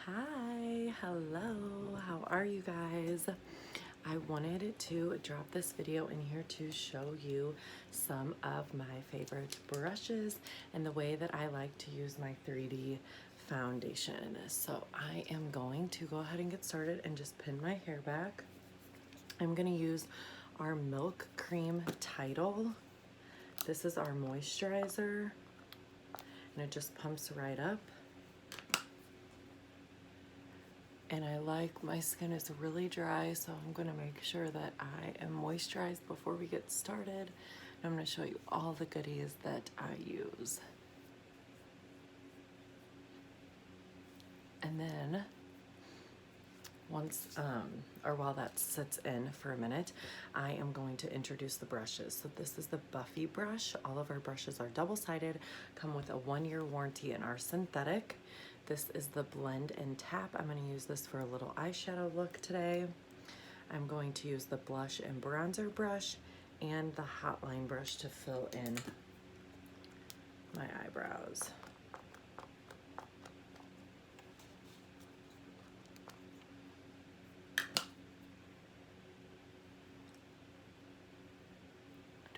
Hi, hello, how are you guys? I wanted to drop this video in here to show you some of my favorite brushes and the way that I like to use my 3D foundation. So I am going to go ahead and get started and just pin my hair back. I'm going to use our Milk Cream Tidal. This is our moisturizer and it just pumps right up. And I like, my skin is really dry, so I'm gonna make sure that I am moisturized before we get started. And I'm gonna show you all the goodies that I use. And then while that sits in for a minute, I am going to introduce the brushes. So this is the Buffy brush. All of our brushes are double-sided, come with a 1-year warranty and are synthetic. This is the Blend and Tap. I'm going to use this for a little eyeshadow look today. I'm going to use the blush and bronzer brush and the Hotline brush to fill in my eyebrows.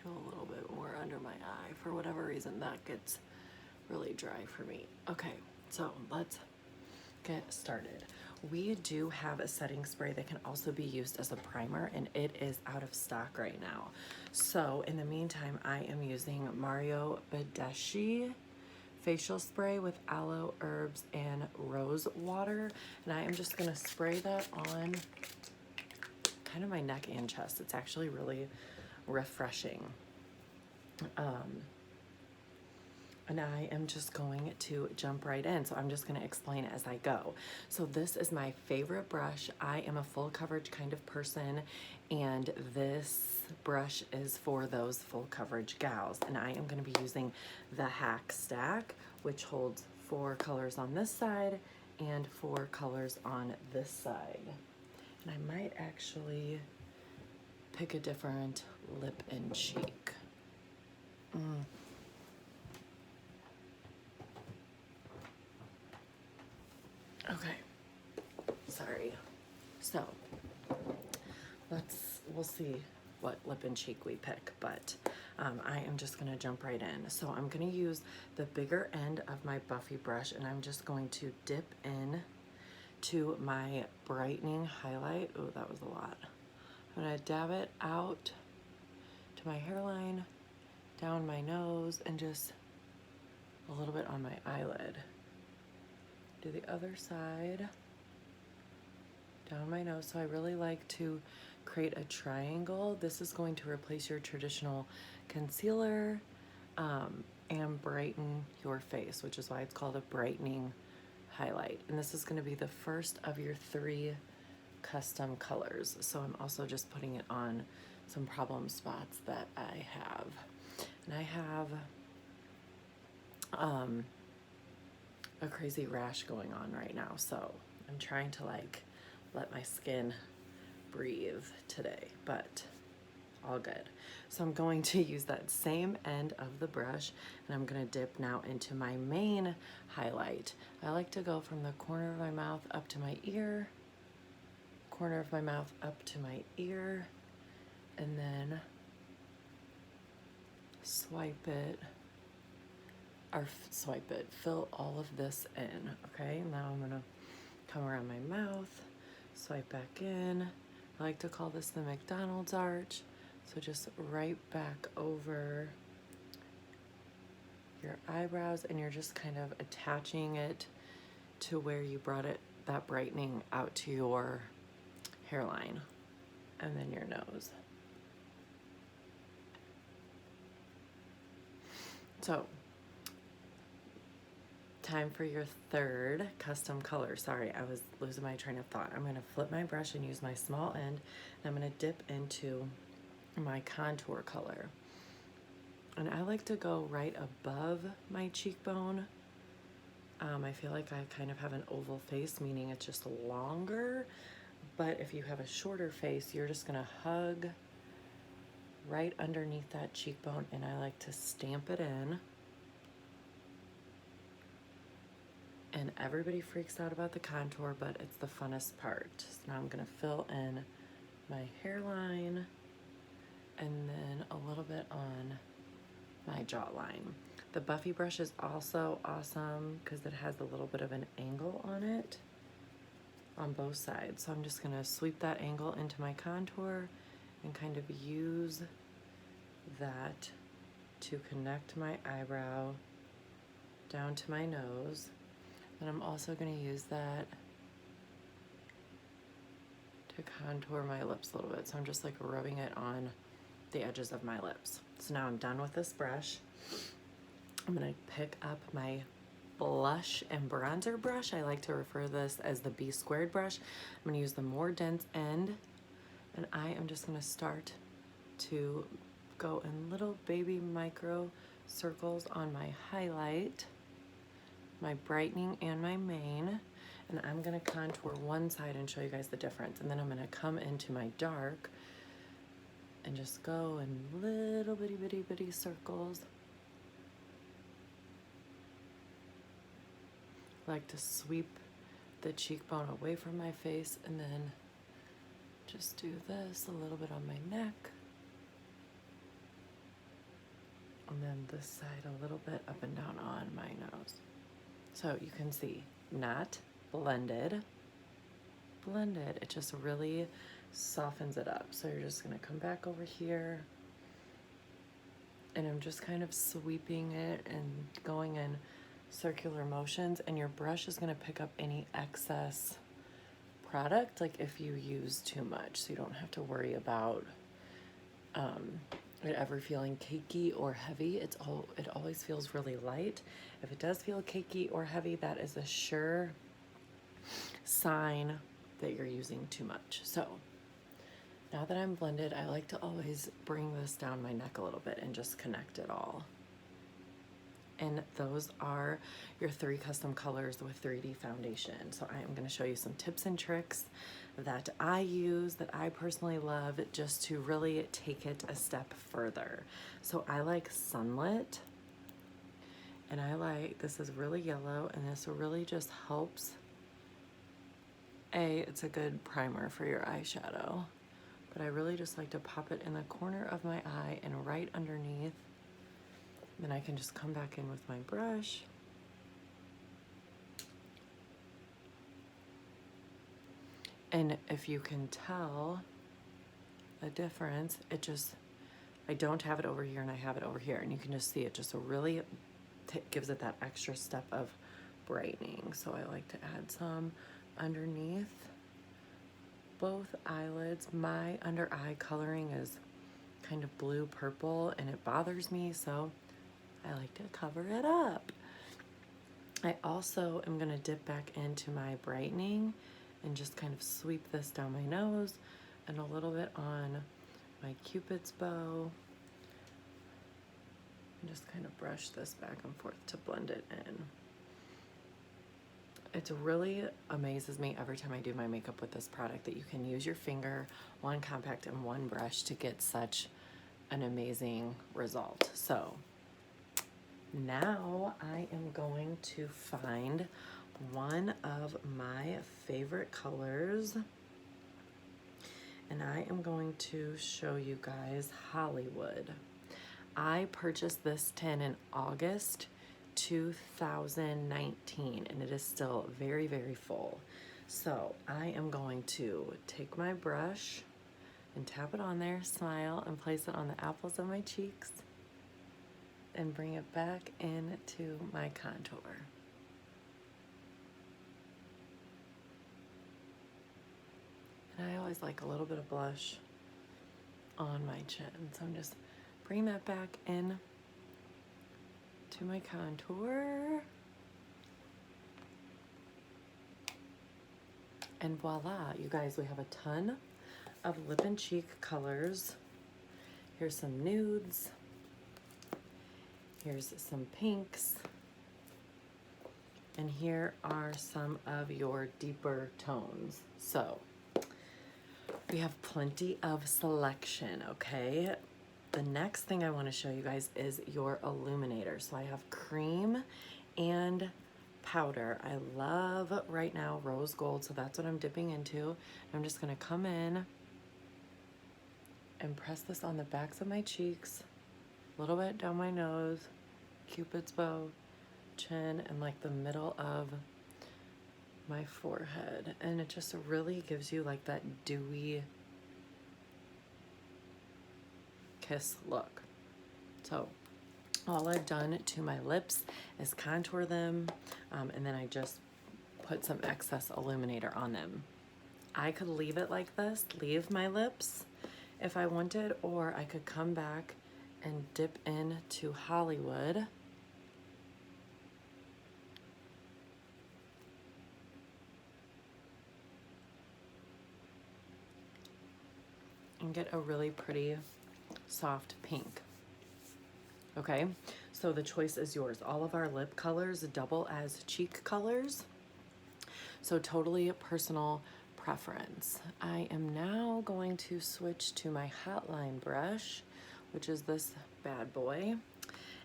Do a little bit more under my eye. For whatever reason, that gets really dry for me. Okay, so let's get started. We do have a setting spray that can also be used as a primer, and it is out of stock right now. So in the meantime, I am using Mario Badeschi facial spray with aloe, herbs, and rose water. And I am just gonna spray that on kind of my neck and chest. It's actually really refreshing. And I am just going to jump right in. So I'm just going to explain it as I go. So this is my favorite brush. I am a full coverage kind of person, and this brush is for those full coverage gals. And I am going to be using the Hack Stack, which holds 4 colors on this side and 4 colors on this side. And I might actually pick a different lip and cheek. Okay, sorry. So we'll see what lip and cheek we pick, but I am just gonna jump right in. So I'm gonna use the bigger end of my Buffy brush, and I'm just going to dip in to my brightening highlight. Oh, that was a lot. I'm gonna dab it out to my hairline, down my nose, and just a little bit on my eyelid. Do the other side, down my nose. So I really like to create a triangle. This is going to replace your traditional concealer and brighten your face, which is why it's called a brightening highlight. And this is going to be the first of your 3 custom colors. So I'm also just putting it on some problem spots that I have. And I have a crazy rash going on right now, so I'm trying to like let my skin breathe today, but all good. So I'm going to use that same end of the brush, and I'm gonna dip now into my main highlight. I like to go from the corner of my mouth up to my ear, corner of my mouth up to my ear, and then fill all of this in. Okay, now I'm gonna come around my mouth, swipe back in. I like to call this the McDonald's arch. So just right back over your eyebrows, and you're just kind of attaching it to where you brought it, that brightening, out to your hairline and then your nose. So time for your 3rd custom color. Sorry, I was losing my train of thought. I'm gonna flip my brush and use my small end, and I'm gonna dip into my contour color. And I like to go right above my cheekbone. I feel like I kind of have an oval face, meaning it's just longer. But if you have a shorter face, you're just gonna hug right underneath that cheekbone, and I like to stamp it in. And everybody freaks out about the contour, but it's the funnest part. So now I'm gonna fill in my hairline and then a little bit on my jawline. The Buffy brush is also awesome because it has a little bit of an angle on it on both sides. So I'm just gonna sweep that angle into my contour and kind of use that to connect my eyebrow down to my nose. And I'm also gonna use that to contour my lips a little bit. So I'm just like rubbing it on the edges of my lips. So now I'm done with this brush. I'm gonna pick up my blush and bronzer brush. I like to refer to this as the B squared brush. I'm gonna use the more dense end, and I am just gonna start to go in little baby micro circles on my highlight, my brightening, and my main. And I'm gonna contour one side and show you guys the difference. And then I'm gonna come into my dark and just go in little bitty circles. I like to sweep the cheekbone away from my face and then just do this a little bit on my neck. And then this side a little bit up and down on my nose. So you can see, not blended. It just really softens it up. So you're just gonna come back over here and I'm just kind of sweeping it and going in circular motions, and your brush is gonna pick up any excess product, like if you use too much, so you don't have to worry about it ever feeling cakey or heavy. It always feels really light. If it does feel cakey or heavy, that is a sure sign that you're using too much. So now that I'm blended, I like to always bring this down my neck a little bit and just connect it all. And those are your 3 custom colors with 3D foundation. So I am going to show you some tips and tricks that I use, that I personally love, just to really take it a step further. So I like Sunlit, and I like, this is really yellow, and this really just helps. It's a good primer for your eyeshadow, but I really just like to pop it in the corner of my eye and right underneath. Then I can just come back in with my brush. And if you can tell a difference, I don't have it over here and I have it over here. And you can just see it just really gives it that extra step of brightening. So I like to add some underneath both eyelids. My under eye coloring is kind of blue purple and it bothers me, so I like to cover it up. I also am going to dip back into my brightening and just kind of sweep this down my nose and a little bit on my Cupid's bow. And just kind of brush this back and forth to blend it in. It really amazes me every time I do my makeup with this product that you can use your finger, one compact and one brush to get such an amazing result. So now I am going to find one of my favorite colors and I am going to show you guys Hollywood. I purchased this tin in August 2019 and it is still very, very full. So I am going to take my brush and tap it on there, smile, and place it on the apples of my cheeks and bring it back into my contour. And I always like a little bit of blush on my chin. So I'm just bringing that back in to my contour. And voila, you guys, we have a ton of lip and cheek colors. Here's some nudes. Here's some pinks. And here are some of your deeper tones. So we have plenty of selection, okay? The next thing I want to show you guys is your illuminator. So I have cream and powder. I love right now rose gold, so that's what I'm dipping into. I'm just gonna come in and press this on the backs of my cheeks, a little bit down my nose, Cupid's bow, chin, and like the middle of my forehead. And it just really gives you like that dewy kiss look. So all I've done to my lips is contour them, and then I just put some excess illuminator on them. I could leave it like this, leave my lips if I wanted, or I could come back and dip into Hollywood. And get a really pretty soft pink. Okay, so the choice is yours. All of our lip colors double as cheek colors, so totally personal preference. I am now going to switch to my Hotline brush, which is this bad boy,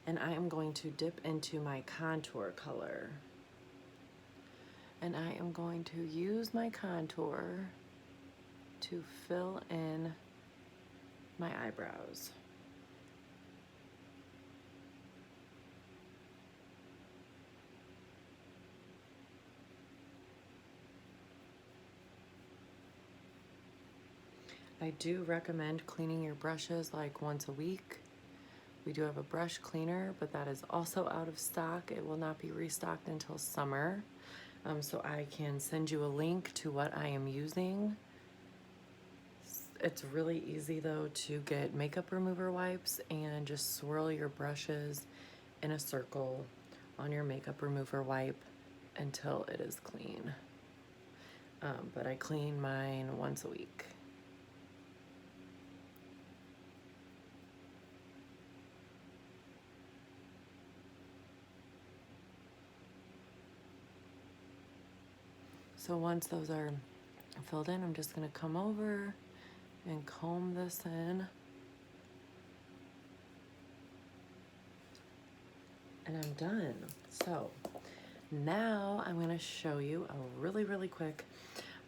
and I am going to dip into my contour color. And I am going to use my contour to fill in my eyebrows. I do recommend cleaning your brushes like once a week. We do have a brush cleaner, but that is also out of stock. It will not be restocked until summer. So I can send you a link to what I am using. It's really easy though to get makeup remover wipes and just swirl your brushes in a circle on your makeup remover wipe until it is clean. But I clean mine once a week. So once those are filled in, I'm just gonna come over and comb this in. And I'm done. So now I'm gonna show you a really quick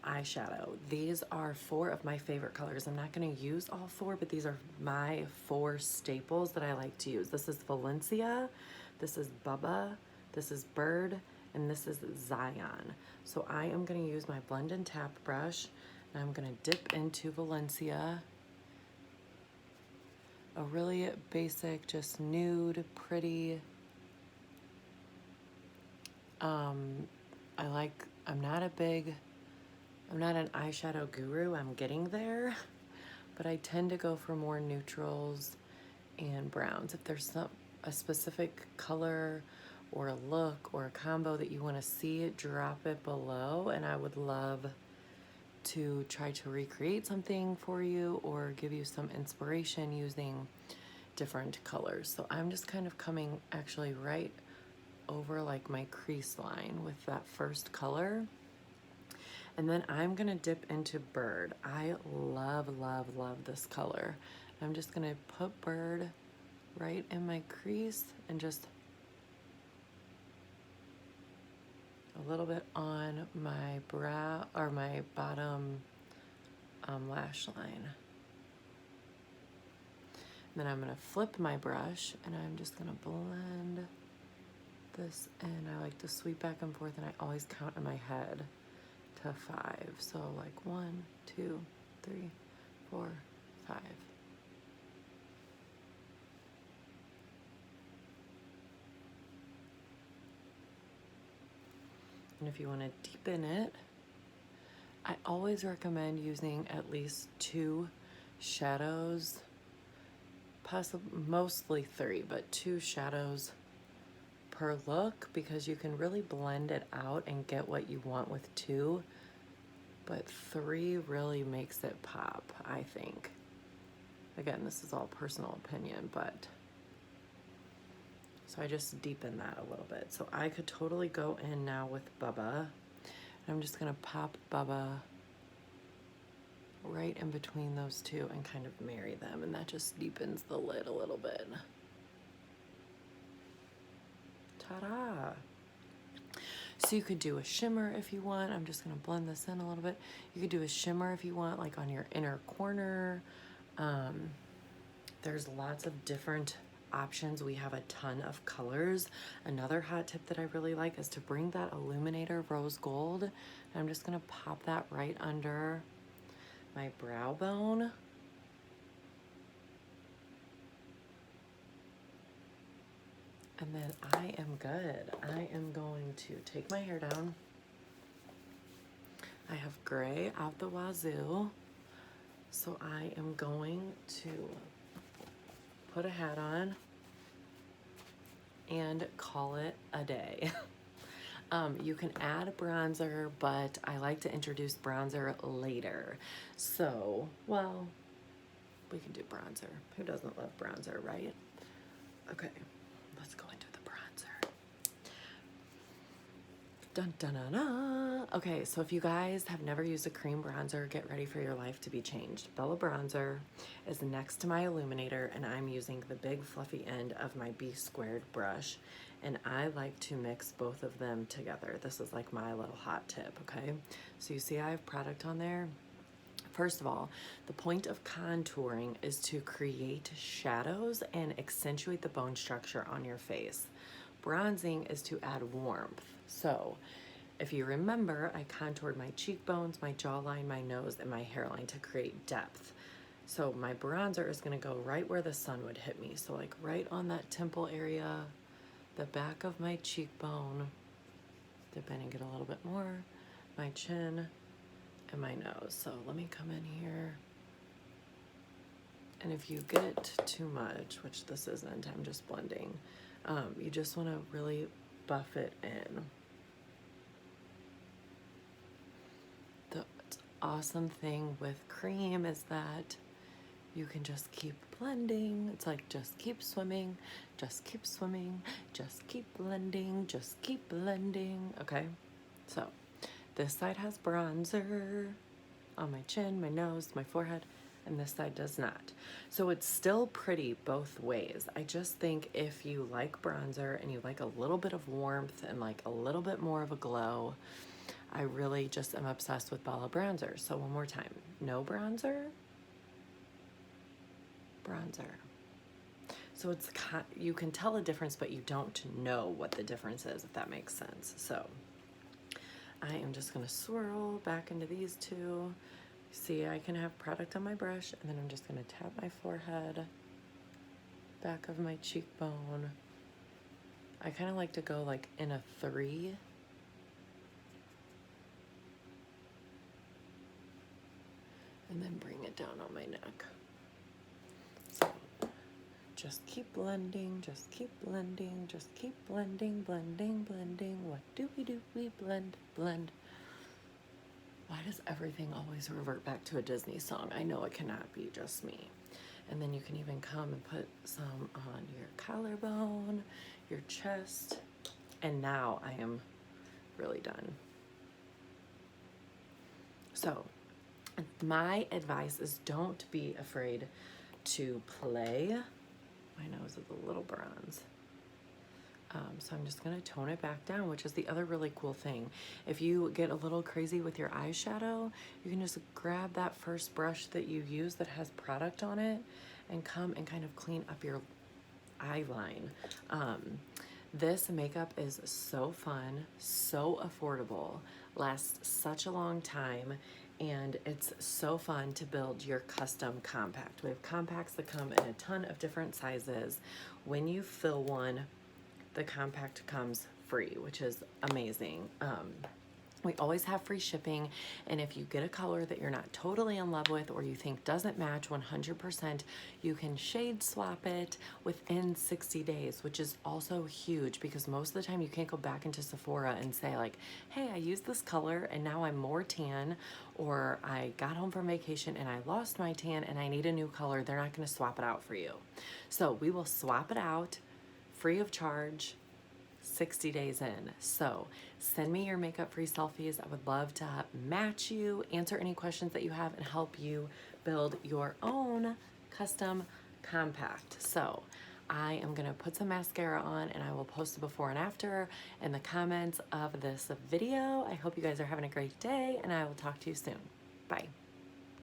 eyeshadow. These are 4 of my favorite colors. I'm not gonna use all 4, but these are my 4 staples that I like to use. This is Valencia, this is Bubba, this is Bird, and this is Zion. So I am gonna use my blend and tap brush, and I'm gonna dip into Valencia. A really basic, just nude, pretty. I'm not an eyeshadow guru, I'm getting there, but I tend to go for more neutrals and browns. If there's a specific color or a look or a combo that you want to see, drop it below, and I would love to try to recreate something for you or give you some inspiration using different colors. So I'm just kind of coming actually right over like my crease line with that first color. And then I'm gonna dip into Bird. I love this color. I'm just gonna put Bird right in my crease and just a little bit on my brow or my bottom lash line. And then I'm gonna flip my brush and I'm just gonna blend this in. I like to sweep back and forth, and I always count in my head to 5. So like 1, 2, 3, 4, 5. And if you want to deepen it, I always recommend using at least 2 shadows, mostly 3, but 2 shadows per look, because you can really blend it out and get what you want with 2, but 3 really makes it pop, I think. Again, this is all personal opinion, but so I just deepen that a little bit. So I could totally go in now with Bubba. I'm just gonna pop Bubba right in between those 2 and kind of marry them, and that just deepens the lid a little bit. Ta-da! So you could do a shimmer if you want. I'm just gonna blend this in a little bit. You could do a shimmer if you want, like on your inner corner. There's lots of different options. We have a ton of colors. Another hot tip that I really like is to bring that Illuminator Rose Gold. And I'm just gonna pop that right under my brow bone. And then I am good. I am going to take my hair down. I have gray out the wazoo. So I am going to put a hat on and call it a day. You can add bronzer, but I like to introduce bronzer later. So, well, we can do bronzer. Who doesn't love bronzer, right? Okay, let's go into the bronzer. Dun dun dun dun. Okay, so if you guys have never used a cream bronzer, get ready for your life to be changed. Bella Bronzer is next to my illuminator, and I'm using the big fluffy end of my B squared brush, and I like to mix both of them together. This is like my little hot tip, okay? So you see I have product on there. First of all, the point of contouring is to create shadows and accentuate the bone structure on your face. Bronzing is to add warmth. So if you remember, I contoured my cheekbones, my jawline, my nose, and my hairline to create depth. So my bronzer is gonna go right where the sun would hit me. So like right on that temple area, the back of my cheekbone, bending it a little bit more, my chin, and my nose. So let me come in here. And if you get too much, which this isn't, I'm just blending, you just wanna really buff it in. The awesome thing with cream is that you can just keep blending. It's like just keep swimming, just keep swimming, just keep blending, just keep blending. Okay, so this side has bronzer on my chin, my nose, my forehead, and this side does not. So it's still pretty both ways. I just think if you like bronzer and you like a little bit of warmth and like a little bit more of a glow, I really just am obsessed with Bella Bronzer. So one more time, no bronzer, bronzer. So it's you can tell a difference, but you don't know what the difference is, if that makes sense. So I am just gonna swirl back into these two. See, I can have product on my brush, and then I'm just gonna tap my forehead, back of my cheekbone. I kind of like to go like in a 3. And then bring it down on my neck. So just keep blending, just keep blending, just keep blending, blending, blending. What do? We blend, blend. Why does everything always revert back to a Disney song? I know it cannot be just me. And then you can even come and put some on your collarbone, your chest. And now I am really done. So my advice is don't be afraid to play. My nose is a little bronze. So I'm just gonna tone it back down, which is the other really cool thing. If you get a little crazy with your eyeshadow, you can just grab that first brush that you use that has product on it and come and kind of clean up your eye line. This makeup is so fun, so affordable, lasts such a long time, and it's so fun to build your custom compact. We have compacts that come in a ton of different sizes. When you fill one, the compact comes free, which is amazing. We always have free shipping, and if you get a color that you're not totally in love with or you think doesn't match 100%, you can shade swap it within 60 days, which is also huge because most of the time you can't go back into Sephora and say like, hey, I used this color and now I'm more tan, or I got home from vacation and I lost my tan and I need a new color. They're not gonna swap it out for you. So we will swap it out free of charge 60 days in. So send me your makeup free selfies. I would love to match you, answer any questions that you have, and help you build your own custom compact. So I am gonna put some mascara on and I will post the before and after in the comments of this video. I hope you guys are having a great day and I will talk to you soon. Bye.